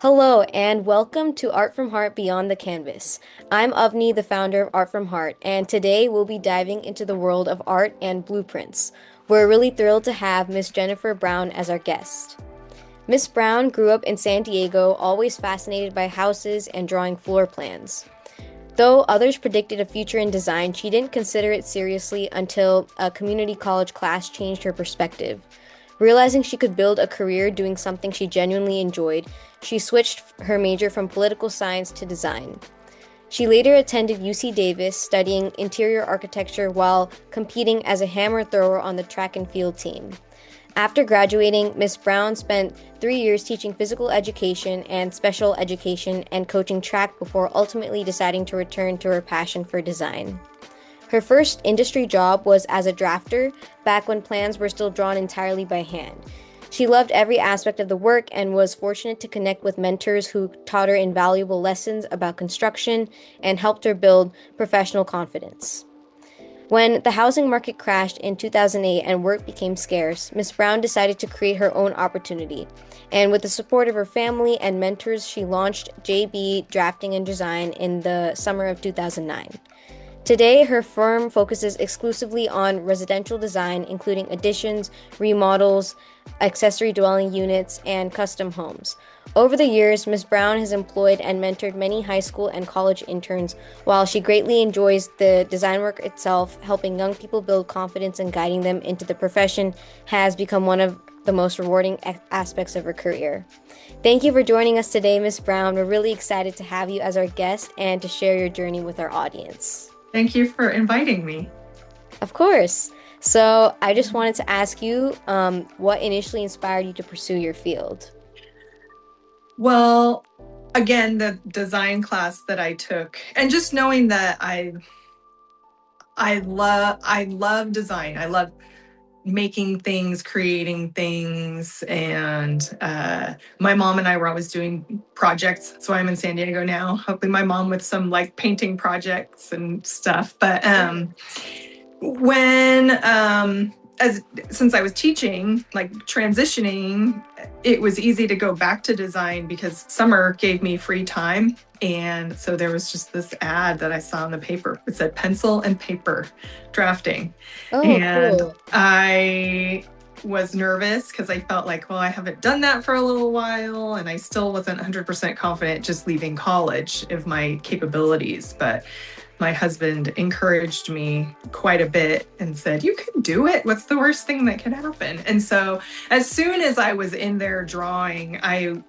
Hello, and welcome to Art from Heart Beyond the Canvas. I'm Avni, the founder of Art from Heart, and today we'll be diving into the world of art and blueprints. We're really thrilled to have Miss Jennifer Brown as our guest. Miss Brown grew up in San Diego, always fascinated by houses and drawing floor plans. Though others predicted a future in design, she didn't consider it seriously until a community college class changed her perspective. Realizing she could build a career doing something she genuinely enjoyed, she switched her major from political science to design. She later attended UC Davis, studying interior architecture while competing as a hammer thrower on the track and field team. After graduating, Miss Brown spent 3 years teaching physical education and special education and coaching track before ultimately deciding to return to her passion for design. Her first industry job was as a drafter, back when plans were still drawn entirely by hand. She loved every aspect of the work and was fortunate to connect with mentors who taught her invaluable lessons about construction and helped her build professional confidence. When the housing market crashed in 2008 and work became scarce, Miss Brown decided to create her own opportunity. And with the support of her family and mentors, she launched JB Drafting and Design in the summer of 2009. Today, her firm focuses exclusively on residential design, including additions, remodels, accessory dwelling units, and custom homes. Over the years, Ms. Brown has employed and mentored many high school and college interns. While she greatly enjoys the design work itself, helping young people build confidence and guiding them into the profession has become one of the most rewarding aspects of her career. Thank you for joining us today, Ms. Brown. We're really excited to have you as our guest and to share your journey with our audience. Thank you for inviting me. Of course. So I just wanted to ask you, what initially inspired you to pursue your field? Well, again, the design class that I took, and just knowing that I love design. I love making things, creating things, and my mom and I were always doing projects. So I'm in San Diego now, helping my mom with some like painting projects and stuff. But when as since I was teaching, like transitioning, it was easy to go back to design because summer gave me free time. And so there was just this ad that I saw in the paper. It said pencil and paper drafting. Oh, And cool. I was nervous because I felt like, well, I haven't done that for a little while. And I still wasn't 100% confident just leaving college of my capabilities. But my husband encouraged me quite a bit and said, you can do it. What's the worst thing that can happen? And so as soon as I was in there drawing, I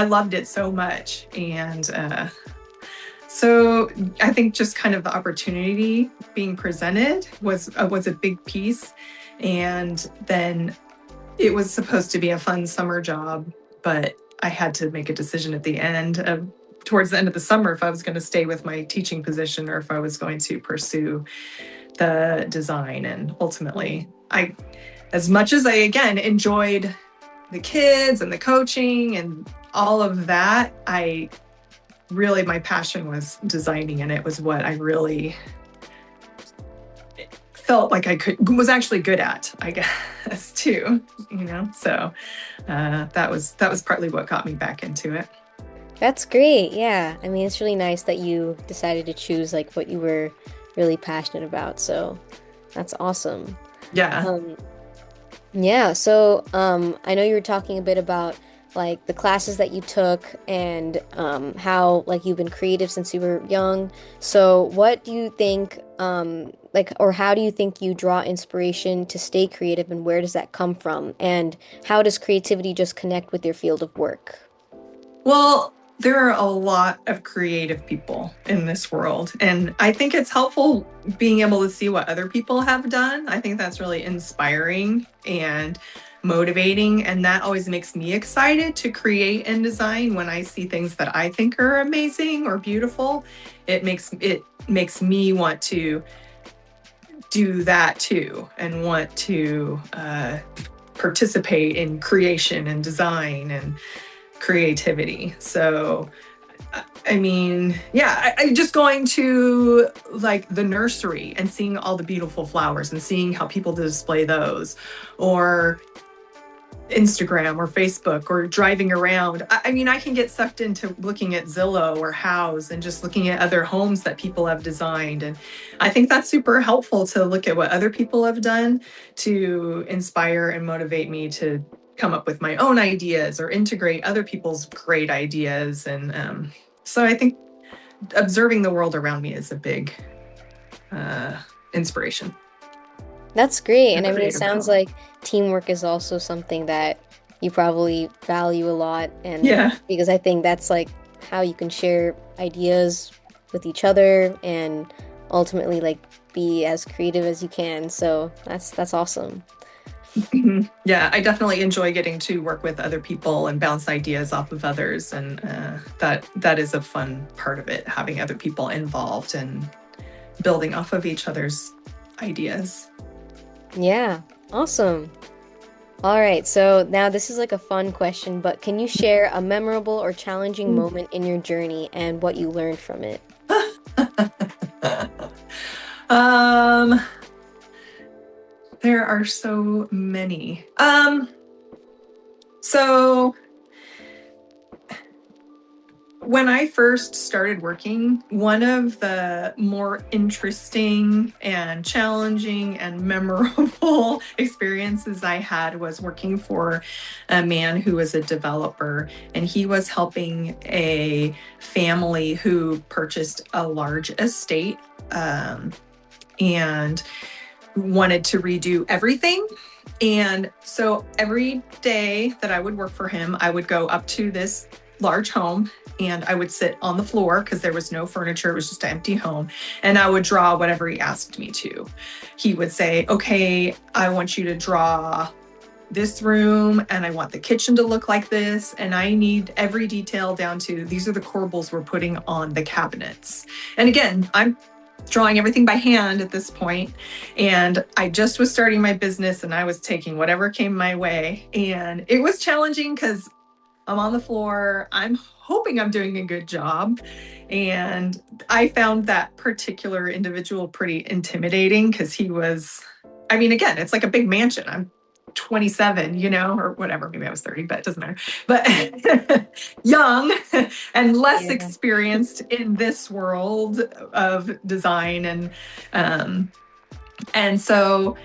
loved it so much. And so I think just kind of the opportunity being presented was a big piece. And then it was supposed to be a fun summer job, but I had to make a decision at the end of towards the end of the summer if I was going to stay with my teaching position or if I was going to pursue the design. And ultimately, as much as I again enjoyed the kids and the coaching and all of that, my passion was designing, and it was what I really felt like was actually good at, I guess, too, So that was partly what got me back into it. That's great. Yeah. I mean, it's really nice that you decided to choose like what you were really passionate about. So that's awesome. Yeah. Um, yeah. So I know you were talking a bit about like the classes that you took and how like you've been creative since you were young. So what do you think or how do you think you draw inspiration to stay creative, and where does that come from? And how does creativity just connect with your field of work? Well, there are a lot of creative people in this world, and I think it's helpful being able to see what other people have done. I think that's really inspiring and motivating, and that always makes me excited to create and design. When I see things that I think are amazing or beautiful, it makes me want to do that too, and want to participate in creation and design and creativity. So I mean, yeah, I just going to like the nursery and seeing all the beautiful flowers and seeing how people display those, or Instagram or Facebook or driving around. I mean, I can get sucked into looking at Zillow or House and just looking at other homes that people have designed. And I think that's super helpful to look at what other people have done to inspire and motivate me to come up with my own ideas or integrate other people's great ideas. And so I think observing the world around me is a big inspiration. That's great. A And I mean, it creative sounds outlet. like teamwork is also something that you probably value a lot. And Yeah. because I think that's like how you can share ideas with each other and ultimately like be as creative as you can. So that's awesome. Yeah, I definitely enjoy getting to work with other people and bounce ideas off of others, and that is a fun part of it. Having other people involved and building off of each other's ideas. Yeah, awesome. All right, so now this is like a fun question, but can you share a memorable or challenging moment in your journey and what you learned from it? um, there are so many. So when I first started working, one of the more interesting and challenging and memorable experiences I had was working for a man who was a developer, and he was helping a family who purchased a large estate and wanted to redo everything. And so every day that I would work for him, I would go up to this large home and I would sit on the floor because there was no furniture, it was just an empty home. And I would draw whatever he asked me to. He would say, okay, I want you to draw this room and I want the kitchen to look like this. And I need every detail down to these are the corbels we're putting on the cabinets. And again, I'm drawing everything by hand at this point, and I just was starting my business and I was taking whatever came my way, and it was challenging because I'm on the floor, I'm hoping I'm doing a good job, and I found that particular individual pretty intimidating because he was, I mean, again, it's like a big mansion. I'm 27, or whatever, maybe I was 30, but it doesn't matter. But young and less Yeah. experienced in this world of design. And so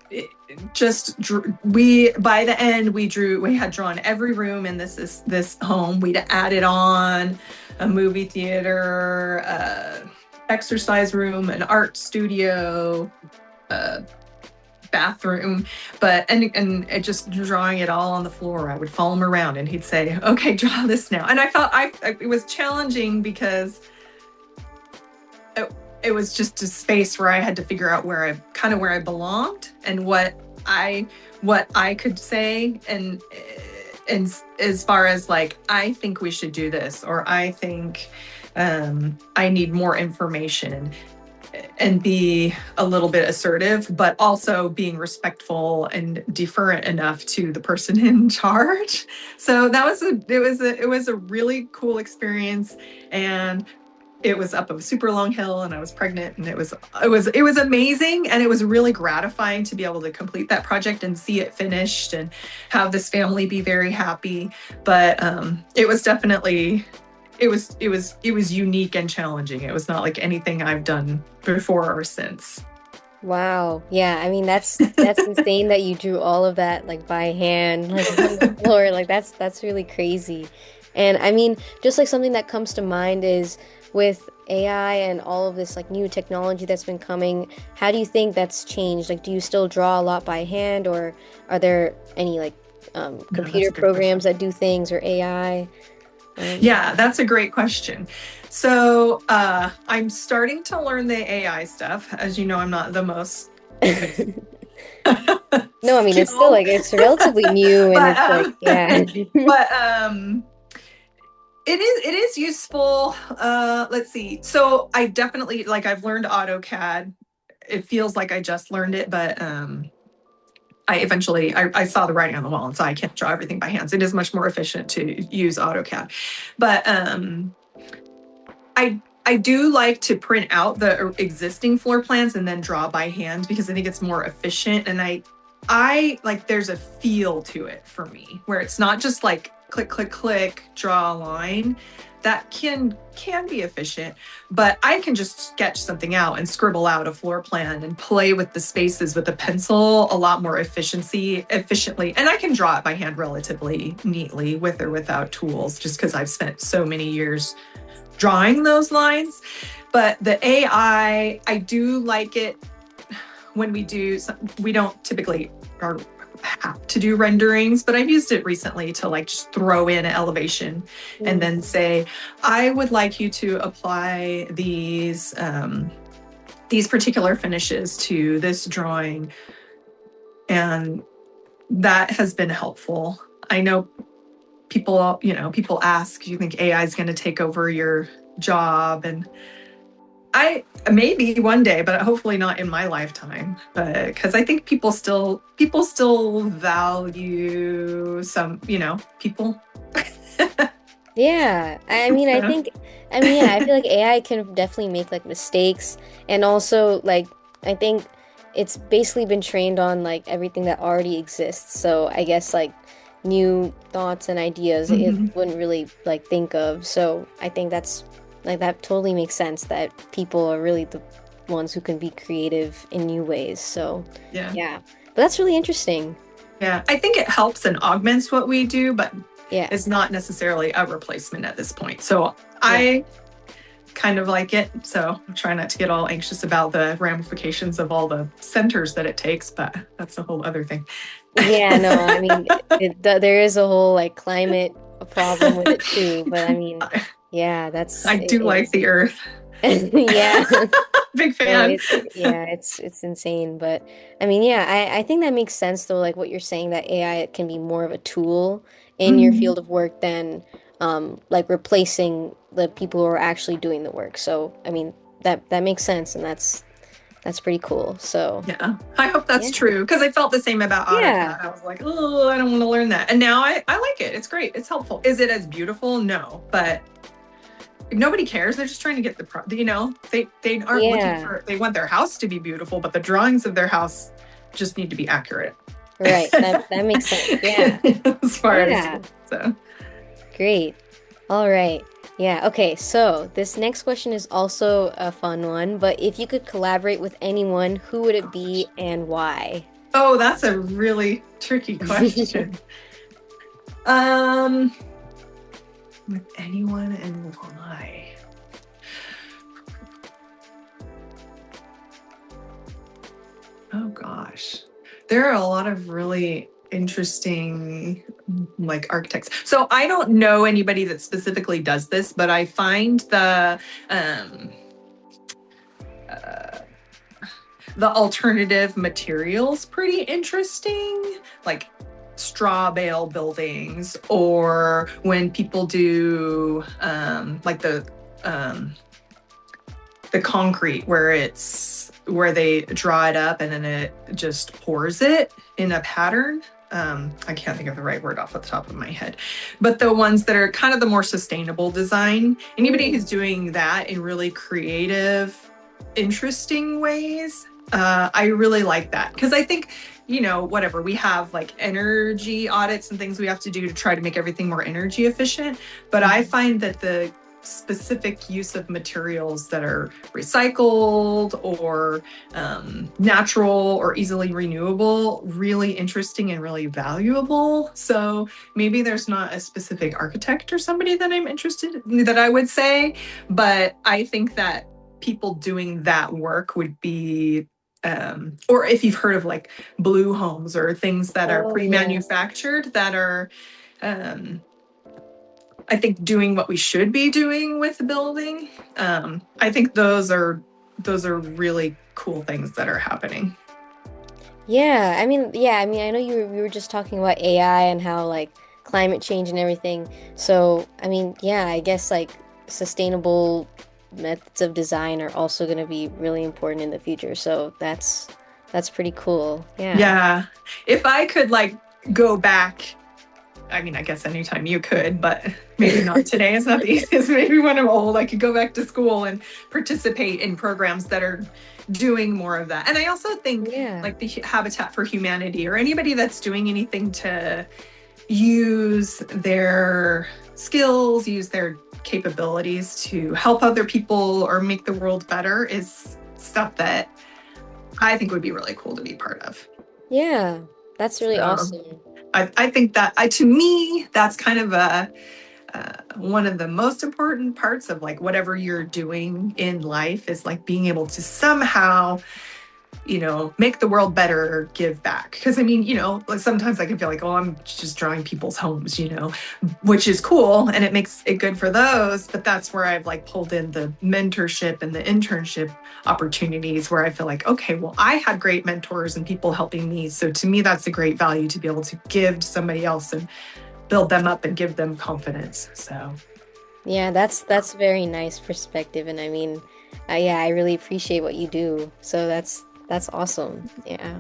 it just we by the end we had drawn every room in this home. We'd added on a movie theater, exercise room, an art studio, bathroom, and it just drawing it all on the floor. I would follow him around and he'd say, okay, draw this now. And I felt it was challenging because it was just a space where I had to figure out where I belonged and what I could say, and as far as like, I think we should do this, or I think I need more information, and be a little bit assertive, but also being respectful and deferent enough to the person in charge. So it was a really cool experience, and it was up a super long hill, and I was pregnant, and it was amazing, and it was really gratifying to be able to complete that project and see it finished and have this family be very happy. But it was definitely it was unique and challenging. It was not like anything I've done before or since. Wow. Yeah, I mean that's insane that you drew all of that like by hand, like on the floor. Like that's really crazy. And I mean, just like something that comes to mind is with AI and all of this like new technology that's been coming, how do you think that's changed? Like, do you still draw a lot by hand, or are there any like No, that's computer a good question. programs that do things, or AI? Um, Yeah, that's a great question. So I'm starting to learn the AI stuff. As you know, I'm not the most No, I mean it's still skilled, like it's relatively new and but it's like yeah. but it is useful. Let's see. So I definitely, like, I've learned AutoCAD. It feels like I just learned it, but I saw the writing on the wall, and so I can't draw everything by hands. It is much more efficient to use AutoCAD. But I do like to print out the existing floor plans and then draw by hand because I think it's more efficient. And I like there's a feel to it for me where it's not just like click, click, click, draw a line. That can be efficient, but I can just sketch something out and scribble out a floor plan and play with the spaces with a pencil a lot more efficiently. And I can draw it by hand relatively neatly with or without tools, just because I've spent so many years drawing those lines. But the I do like it when we don't typically or have to do renderings, but I've used it recently to like just throw in an elevation and then say, I would like you to apply these particular finishes to this drawing. And that has been helpful. I know people ask, do you think AI is going to take over your job? And I maybe one day, but hopefully not in my lifetime. But because I think people still value some, people. Yeah, I mean, yeah, I feel like AI can definitely make like mistakes, and also like I think it's basically been trained on like everything that already exists. So I guess like new thoughts and ideas it Mhm. wouldn't really like think of. So I think that's like that totally makes sense that people are really the ones who can be creative in new ways. So Yeah. yeah, but that's really interesting. Yeah. I think it helps and augments what we do, but Yeah, it's not necessarily a replacement at this point. So yeah. I kind of like it. So I'm trying not to get all anxious about the ramifications of all the centers that it takes, but that's a whole other thing. Yeah, no, I mean, there is a whole like climate problem with it too, but I mean, yeah, I do it like is. the earth. Yeah. Big No, fan. it's insane, but I mean, yeah, I think that makes sense though, like what you're saying that AI can be more of a tool in your Mhm. field of work than like replacing the people who are actually doing the work. So, I mean, that makes sense and that's pretty cool. So, Yeah, I hope that's yeah. true because I felt the same about Yeah. AutoCAD. I was like, oh, I don't want to learn that. And now I like it. It's great. It's helpful. Is it as beautiful? No, but nobody cares. They're just trying to get they aren't looking Yeah. for, they want their house to be beautiful, but the drawings of their house just need to be accurate. Right. That makes sense. Yeah. As far as, Yeah. so. Great. All right. Yeah. Okay. So this next question is also a fun one, but if you could collaborate with anyone, who would it be and why? Oh, that's a really tricky question. Um, with anyone and why? Oh gosh. There are a lot of really interesting like architects. So I don't know anybody that specifically does this, but I find um uh, the alternative materials pretty interesting, like straw bale buildings, or when people do like um, the concrete where they draw it up and then it just pours it in a pattern. I can't think of the right word off the top of my head, but the ones that are kind of the more sustainable design. Anybody Mm. who's doing that in really creative, interesting ways, I really like that because I think whatever we have like energy audits and things we have to do to try to make everything more energy efficient, but I Mhm. find that the specific use of materials that are recycled or natural or easily renewable really interesting and really valuable. So maybe there's not a specific architect or somebody that I'm interested that I would say, but I think that people doing that work would be or if you've heard of like blue homes or things that are Oh yeah. pre-manufactured that are um, I think doing what we should be doing with the building. I think those are really cool things that are happening. I mean, I know we were just talking about AI and how like climate change and everything. So, I mean, yeah, I guess like sustainable methods of design are also going to be really important in the future. So, that's pretty cool. Yeah. Yeah, if I could like go back, I mean, I guess anytime you could, but maybe not today. It's not the easiest. Maybe when I'm old, I could go back to school and participate in programs that are doing more of that. And I also think Yeah. like the Habitat for Humanity or anybody that's doing anything to use their skills, use their capabilities to help other people or make the world better is stuff that I think would be really cool to be part of. Yeah. That's really So awesome. I think that to me, that's kind of one of the most important parts of like whatever you're doing in life is like being able to somehow make the world better or give back. Because I mean, like sometimes I can feel like, oh, I'm just drawing people's homes, which is cool and it makes it good for those. But that's where I've like pulled in the mentorship and the internship opportunities where I feel like, okay, well, I had great mentors and people helping me. So to me, that's a great value to be able to give to somebody else and build them up and give them confidence. So Yeah, that's very nice perspective, and I mean, yeah, I really appreciate what you do. So that's awesome. Yeah.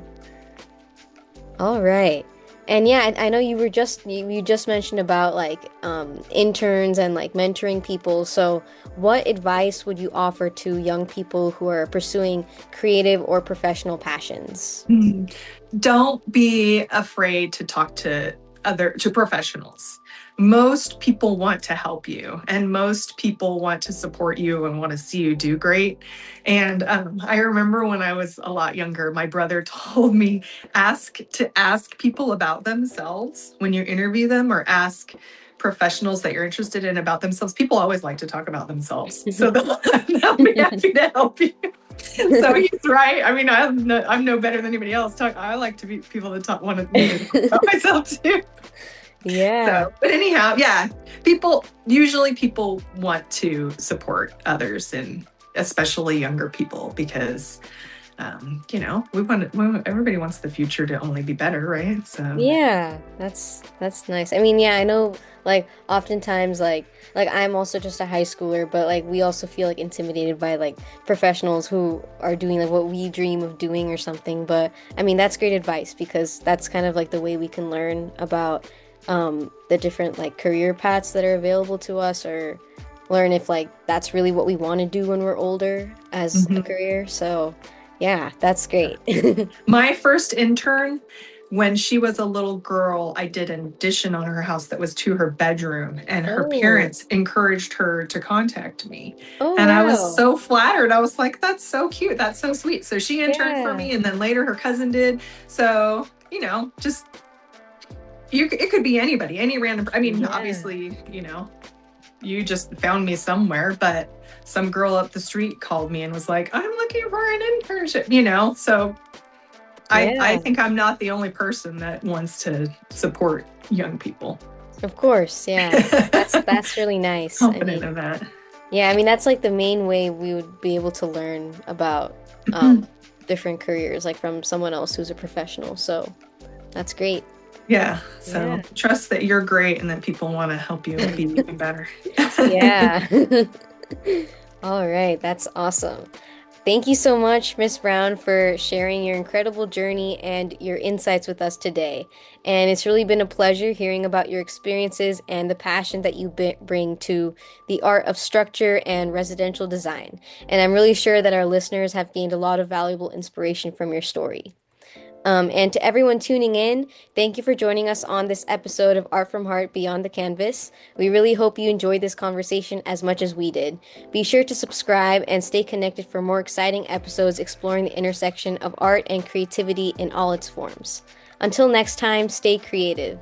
All right. And yeah, I know you just mentioned about like interns and like mentoring people. So what advice would you offer to young people who are pursuing creative or professional passions? don't be afraid to talk to professionals. Most people want to help you and most people want to support you and want to see you do great. And I remember when I was a lot younger, my brother told me ask people about themselves when you interview them, or ask professionals that you're interested in about themselves. People always like to talk about themselves, so they'll be happy to help you. So he's right. I mean, I'm no better than anybody else. I like to be people that want me to talk about myself too. Yeah. So, but anyhow, yeah, usually people want to support others, and especially younger people, because everybody wants the future to only be better, right? So Yeah, that's nice. I mean, yeah, I know like oftentimes like I'm also just a high schooler, but like we also feel like intimidated by like professionals who are doing like what we dream of doing or something. But I mean, that's great advice because that's kind of like the way we can learn about the different like career paths that are available to us, or learn if like that's really what we want to do when we're older as a mhm. career. So, yeah, that's great. My first intern, when she was a little girl, I did an addition on her house that was to her bedroom, and her Oh. parents encouraged her to contact me. Oh, And I was wow. so flattered. I was like, that's so cute. That's so sweet. So she interned for Yeah. me, and then later her cousin did. So, just it could be anybody, any random. I mean, Yeah. obviously, you just found me somewhere, but some girl up the street called me and was like, I'm looking for an internship. So I Yeah. think I'm not the only person that wants to support young people. Of course. Yeah. That's really nice. I Confident mean, of that. yeah, I mean that's like the main way we would be able to learn about different careers, like from someone else who's a professional. So that's great. Yeah. So Yeah. trust that you're great and that people want to help you be even better. Yeah. All right, that's awesome. Thank you so much, Miss Brown, for sharing your incredible journey and your insights with us today. And it's really been a pleasure hearing about your experiences and the passion that you bring to the art of structure and residential design. And I'm really sure that our listeners have gained a lot of valuable inspiration from your story. And to everyone tuning in, thank you for joining us on this episode of Art from Heart Beyond the Canvas. We really hope you enjoyed this conversation as much as we did. Be sure to subscribe and stay connected for more exciting episodes exploring the intersection of art and creativity in all its forms. Until next time, stay creative.